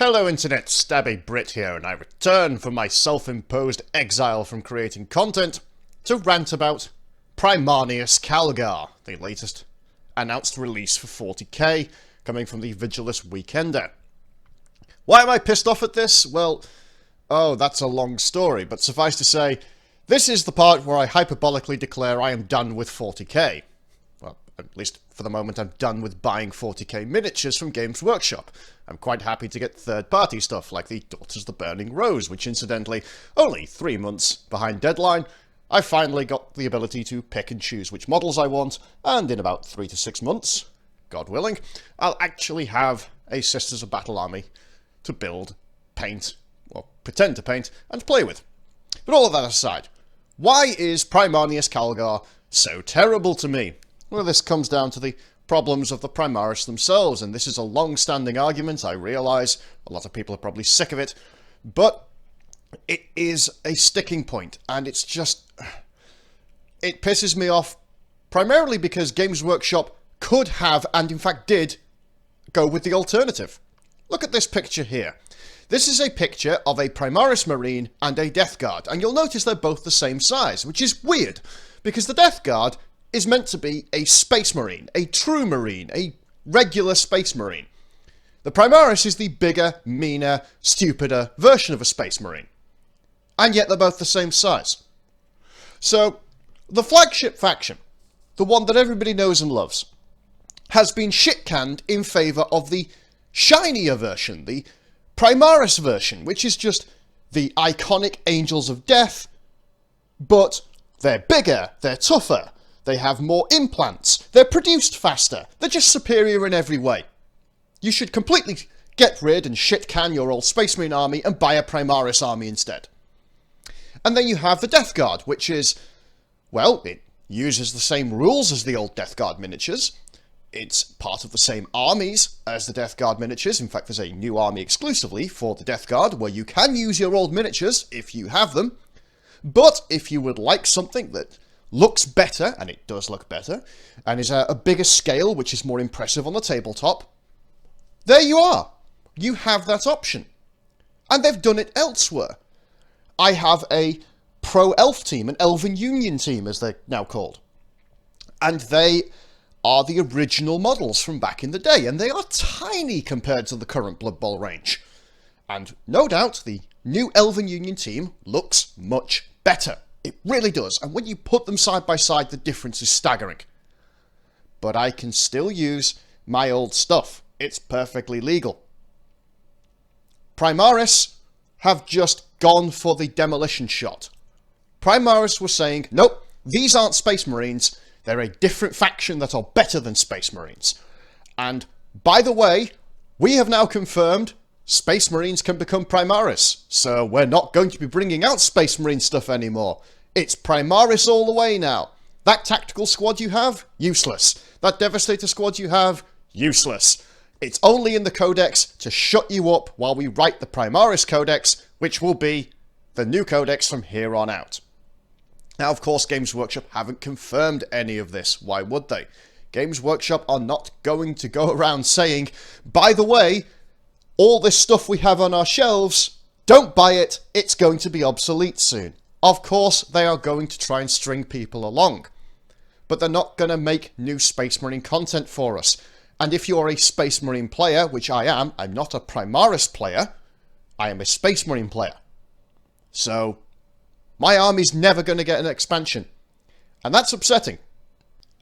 Hello Internet, TheStabbyBrit here, and I return from my self-imposed exile from creating content to rant about Primarneus Calgar, the latest announced release for 40k, coming from the Vigilus Weekender. Why am I pissed off at this? Well, that's a long story, but suffice to say, this is the part where I hyperbolically declare I am done with 40k. Well, at least for the moment I'm done with buying 40k miniatures from Games Workshop. I'm quite happy to get third-party stuff like the Daughters of the Burning Rose, which incidentally, only 3 months behind deadline, I finally got the ability to pick and choose which models I want, and in about 3 to 6 months, God willing, I'll actually have a Sisters of Battle army to build, paint, or pretend to paint, and play with. But all of that aside, why is Primarneus Calgar so terrible to me? Well, this comes down to the problems of the Primaris themselves, and this is a long-standing argument, I realise. A lot of people are probably sick of it, but it is a sticking point, and it's just... it pisses me off, primarily because Games Workshop could have, and in fact did, go with the alternative. Look at this picture here. This is a picture of a Primaris Marine and a Death Guard, and you'll notice they're both the same size, which is weird, because the Death Guard is meant to be a Space Marine, a true Marine, a regular Space Marine. The Primaris is the bigger, meaner, stupider version of a Space Marine. And yet they're both the same size. So, the flagship faction, the one that everybody knows and loves, has been shit-canned in favour of the shinier version, the Primaris version, which is just the iconic Angels of Death, but they're bigger, they're tougher, they have more implants, they're produced faster, they're just superior in every way. You should completely get rid and shit-can your old Space Marine army and buy a Primaris army instead. And then you have the Death Guard, which is, well, it uses the same rules as the old Death Guard miniatures. It's part of the same armies as the Death Guard miniatures. In fact, there's a new army exclusively for the Death Guard, where you can use your old miniatures if you have them. But if you would like something that looks better, and it does look better, and is a bigger scale, which is more impressive on the tabletop, there you are. You have that option. And they've done it elsewhere. I have a pro-elf team, an Elven Union team, as they're now called. And they are the original models from back in the day, and they are tiny compared to the current Blood Bowl range. And no doubt, the new Elven Union team looks much better. It really does, and when you put them side by side, the difference is staggering. But I can still use my old stuff. It's perfectly legal. Primaris have just gone for the demolition shot. Primaris were saying, nope, these aren't Space Marines, they're a different faction that are better than Space Marines. And, by the way, we have now confirmed Space Marines can become Primaris, so we're not going to be bringing out Space Marine stuff anymore. It's Primaris all the way now. That tactical squad you have, useless. That Devastator squad you have, useless. It's only in the Codex to shut you up while we write the Primaris Codex, which will be the new Codex from here on out. Now, of course, Games Workshop haven't confirmed any of this. Why would they? Games Workshop are not going to go around saying, by the way, all this stuff we have on our shelves, don't buy it, it's going to be obsolete soon. Of course, they are going to try and string people along. But they're not going to make new Space Marine content for us. And if you're a Space Marine player, which I am, I'm not a Primaris player, I am a Space Marine player. So, my army's never going to get an expansion. And that's upsetting.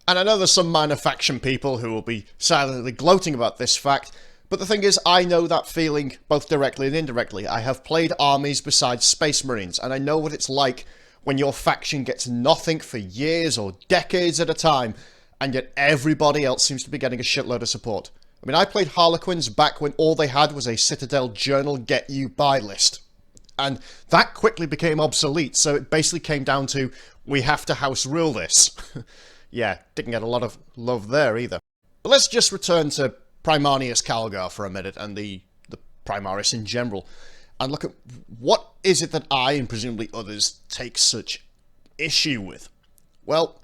And I know there's some minor faction people who will be silently gloating about this fact, but the thing is, I know that feeling both directly and indirectly. I have played armies besides Space Marines, and I know what it's like when your faction gets nothing for years or decades at a time, and yet everybody else seems to be getting a shitload of support. I mean, I played Harlequins back when all they had was a Citadel Journal Get You Buy list. And that quickly became obsolete, so it basically came down to, we have to house rule this. Yeah, didn't get a lot of love there either. But let's just return to Primarneus Calgar for a minute, and the Primaris in general, and look at what is it that I, and presumably others, take such issue with. Well,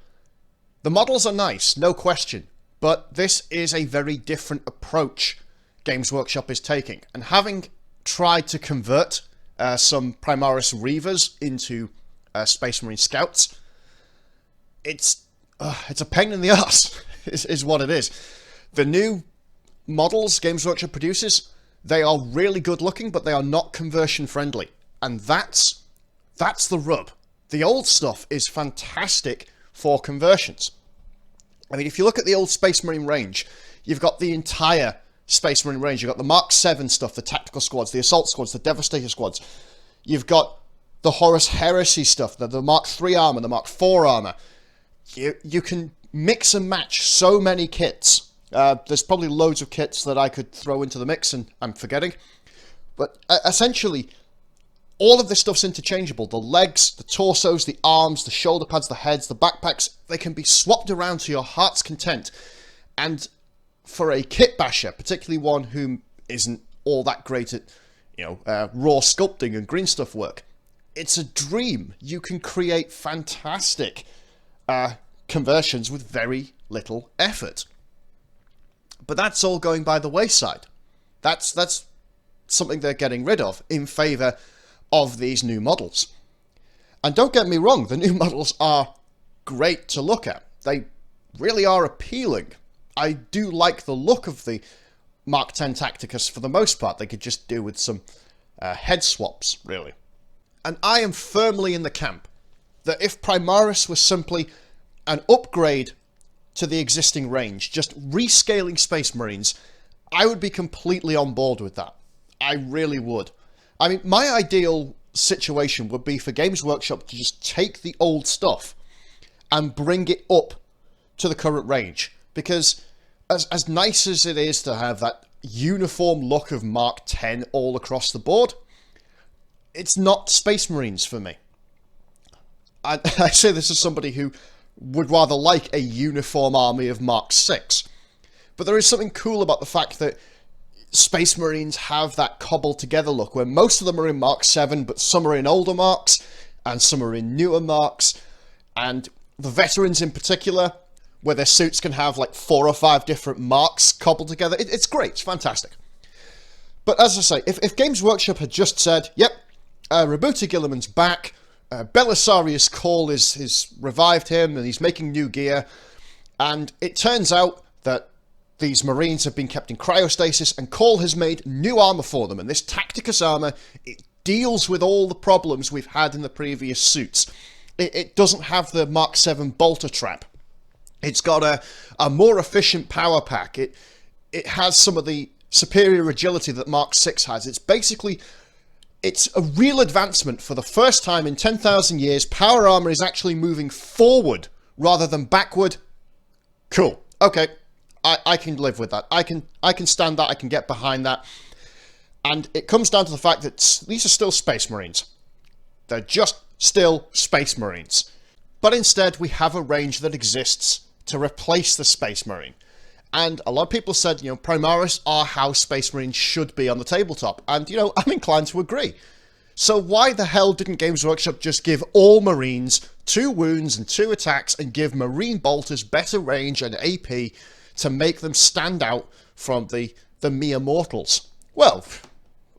the models are nice, no question, but this is a very different approach Games Workshop is taking, and having tried to convert some Primaris Reavers into Space Marine Scouts. It's a pain in the arse, is what it is. The new models Games Workshop produces, they are really good looking, but they are not conversion friendly. And that's the rub. The old stuff is fantastic for conversions. I mean, if you look at the old Space Marine range, you've got the entire Space Marine range. You've got the Mark 7 stuff, the tactical squads, the assault squads, the devastator squads. You've got the Horus Heresy stuff, the Mark 3 armor, the Mark 4 armor. You can mix and match so many kits. There's probably loads of kits that I could throw into the mix and I'm forgetting. But essentially, all of this stuff's interchangeable. The legs, the torsos, the arms, the shoulder pads, the heads, the backpacks, they can be swapped around to your heart's content. And for a kit basher, particularly one who isn't all that great at, raw sculpting and green stuff work, it's a dream. You can create fantastic conversions with very little effort. But that's all going by the wayside. That's something they're getting rid of in favour of these new models. And don't get me wrong, the new models are great to look at. They really are appealing. I do like the look of the Mark 10 Tacticus for the most part. They could just do with some head swaps, really. And I am firmly in the camp that if Primaris was simply an upgrade to the existing range, just rescaling Space Marines, I would be completely on board with that. I really would. I mean, my ideal situation would be for Games Workshop to just take the old stuff and bring it up to the current range. Because as nice as it is to have that uniform look of Mark 10 all across the board, it's not Space Marines for me. I say this as somebody who would rather like a uniform army of Mark 6. But there is something cool about the fact that Space Marines have that cobbled together look, where most of them are in Mark 7, but some are in older Marks, and some are in newer Marks, and the veterans in particular, where their suits can have like 4 or 5 different Marks cobbled together. It's great, it's fantastic. But as I say, if Games Workshop had just said, yep, Roberto Guilliman's back, Belisarius Call is revived him, and he's making new gear, and it turns out that these Marines have been kept in cryostasis, and Call has made new armor for them, and this Tacticus armor, it deals with all the problems we've had in the previous suits. It doesn't have the Mark 7 bolter trap. It's got a more efficient power pack. It has some of the superior agility that Mark 6 has. It's a real advancement. For the first time in 10,000 years, power armor is actually moving forward rather than backward. Cool. Okay. I can live with that. I can stand that. I can get behind that. And it comes down to the fact that these are still Space Marines. They're just still Space Marines. But instead, we have a range that exists to replace the Space Marine. And a lot of people said, Primaris are how Space Marines should be on the tabletop. And, I'm inclined to agree. So why the hell didn't Games Workshop just give all Marines 2 wounds and 2 attacks and give Marine Bolters better range and AP to make them stand out from the mere mortals? Well,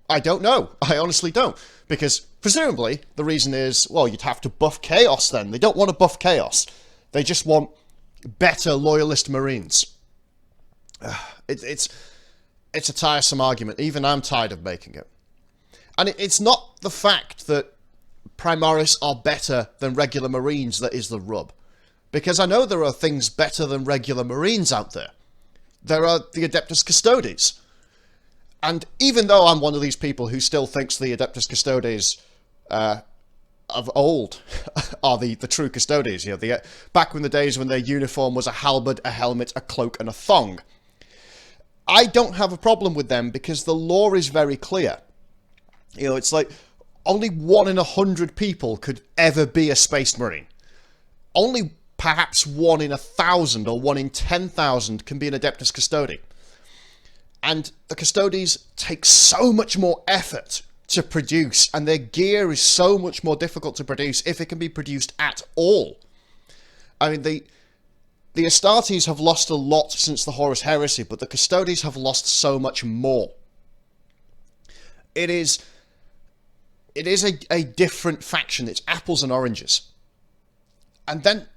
I don't know. I honestly don't. Because presumably the reason is, well, you'd have to buff Chaos then. They don't want to buff Chaos. They just want better Loyalist Marines. It's a tiresome argument. Even I'm tired of making it. And it's not the fact that Primaris are better than regular Marines that is the rub. Because I know there are things better than regular Marines out there. There are the Adeptus Custodes. And even though I'm one of these people who still thinks the Adeptus Custodes of old are the true Custodes, back in the days when their uniform was a halberd, a helmet, a cloak, and a thong, I don't have a problem with them because the lore is very clear. It's like only 1 in 100 people could ever be a Space Marine. Only perhaps 1 in 1,000 or 1 in 10,000 can be an Adeptus Custode. And the Custodes take so much more effort to produce, and their gear is so much more difficult to produce if it can be produced at all. I mean, the Astartes have lost a lot since the Horus Heresy, but the Custodes have lost so much more. It is a different faction. It's apples and oranges. And then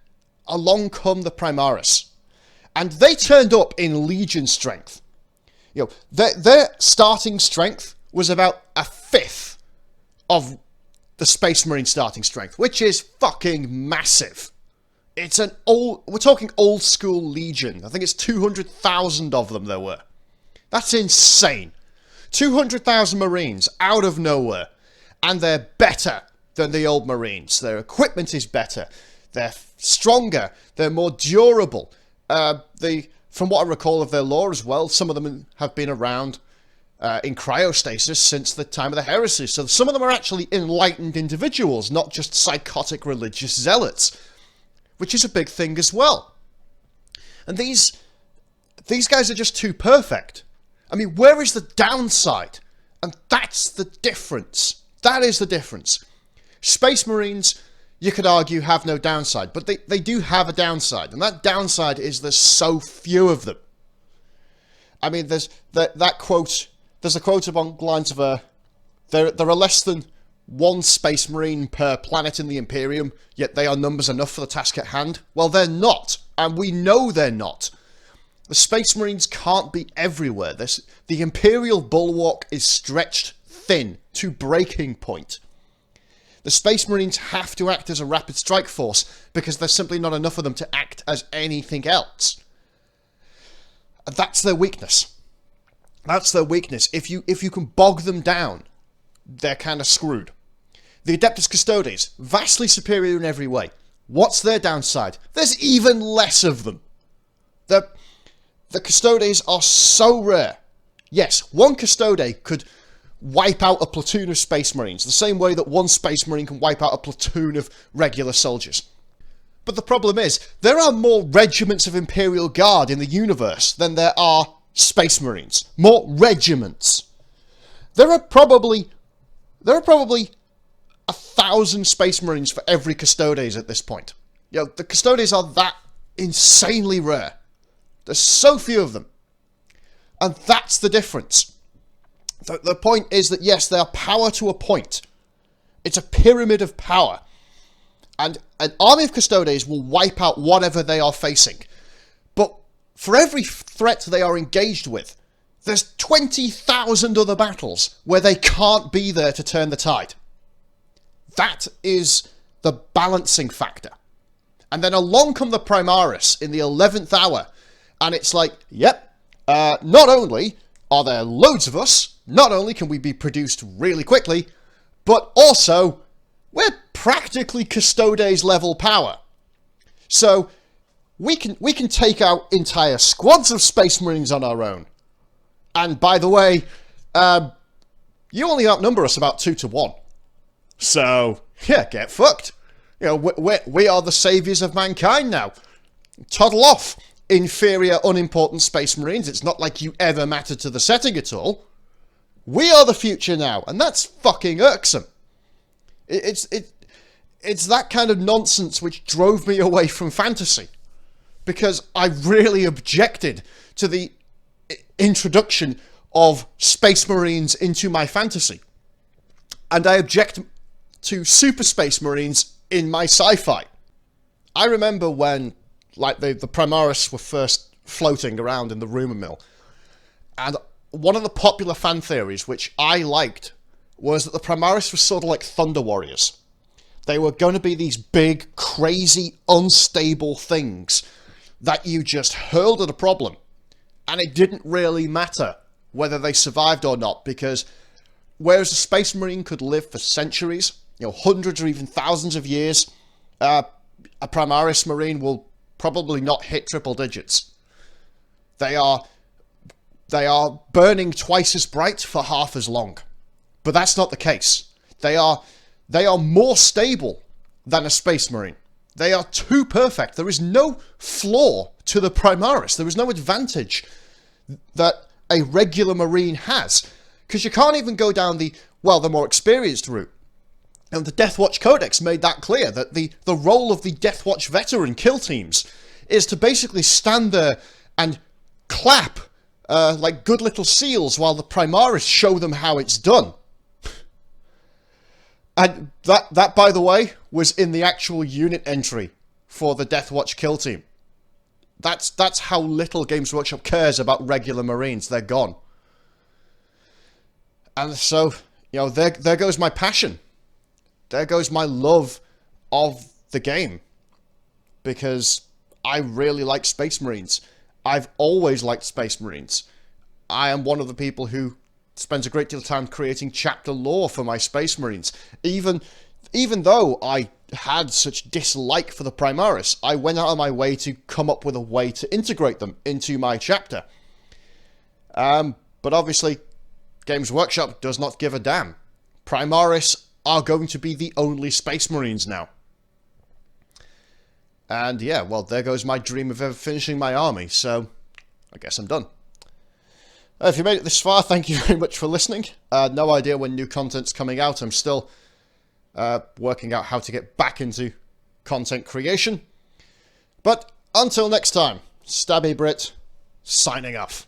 along come the Primaris. And they turned up in Legion strength. You know, their starting strength was about a fifth of the Space Marine starting strength, which is fucking massive. We're talking old school Legion. I think it's 200,000 of them there were. That's insane. 200,000 Marines out of nowhere. And they're better than the old Marines. Their equipment is better. They're stronger. They're more durable. From what I recall of their lore as well, some of them have been around in cryostasis since the time of the Heresy. So some of them are actually enlightened individuals, not just psychotic religious zealots, which is a big thing as well. And these guys are just too perfect. I mean, where is the downside? And that's the difference. That is the difference. Space Marines, you could argue, have no downside, but they do have a downside, and that downside is there's so few of them. I mean, there's that quote. There's a quote along the lines of there are less than one Space Marine per planet in the Imperium, yet they are numbers enough for the task at hand. Well, they're not, and we know they're not. The Space Marines can't be everywhere. The Imperial bulwark is stretched thin to breaking point. The Space Marines have to act as a rapid strike force because there's simply not enough of them to act as anything else. And that's their weakness. That's their weakness. If you can bog them down, they're kind of screwed. The Adeptus Custodes, vastly superior in every way. What's their downside? There's even less of them. The Custodes are so rare. Yes, one Custode could wipe out a platoon of Space Marines, the same way that one Space Marine can wipe out a platoon of regular soldiers. But the problem is, there are more regiments of Imperial Guard in the universe than there are Space Marines. More regiments. There are probably 1,000 Space Marines for every Custodes at this point. You know, the Custodes are that insanely rare. There's so few of them. And that's the difference. The point is that, yes, they are power to a point. It's a pyramid of power. And an army of Custodes will wipe out whatever they are facing. But for every threat they are engaged with, there's 20,000 other battles where they can't be there to turn the tide. That is the balancing factor. And then along come the Primaris in the 11th hour. And it's like, yep, not only are there loads of us, not only can we be produced really quickly, but also we're practically Custodes level power. So we can take out entire squads of Space Marines on our own. And by the way, you only outnumber us about 2 to 1. So yeah, get fucked. You know, we are the saviors of mankind now. Toddle off, inferior, unimportant Space Marines. It's not like you ever mattered to the setting at all. We are the future now, and that's fucking irksome. It's that kind of nonsense which drove me away from fantasy, because I really objected to the introduction of Space Marines into my fantasy, and I object to Super Space Marines in my sci-fi. I remember when, like, the Primaris were first floating around in the rumour mill, and one of the popular fan theories, which I liked, was that the Primaris were sort of like Thunder Warriors. They were going to be these big, crazy, unstable things that you just hurled at a problem, and it didn't really matter whether they survived or not, because whereas a Space Marine could live for centuries, you know, hundreds or even thousands of years, a Primaris Marine will probably not hit triple digits. They are burning twice as bright for half as long. But that's not the case. They are more stable than a Space Marine. They are too perfect. There is no flaw to the Primaris. There is no advantage that a regular Marine has. Because you can't even go down the more experienced route. And the Deathwatch Codex made that clear, that the role of the Deathwatch veteran kill teams is to basically stand there and clap like good little seals while the Primaris show them how it's done. And that, by the way, was in the actual unit entry for the Deathwatch kill team. That's how little Games Workshop cares about regular Marines. They're gone. And so, you know, there goes my passion. There goes my love of the game. Because I really like Space Marines. I've always liked Space Marines. I am one of the people who spends a great deal of time creating chapter lore for my Space Marines. Even though I had such dislike for the Primaris, I went out of my way to come up with a way to integrate them into my chapter. But obviously, Games Workshop does not give a damn. Primaris are going to be the only Space Marines now. And yeah, well, there goes my dream of ever finishing my army, so I guess I'm done. If you made it this far, thank you very much for listening. No idea when new content's coming out. I'm still working out how to get back into content creation. But until next time, TheStabbyBrit signing off.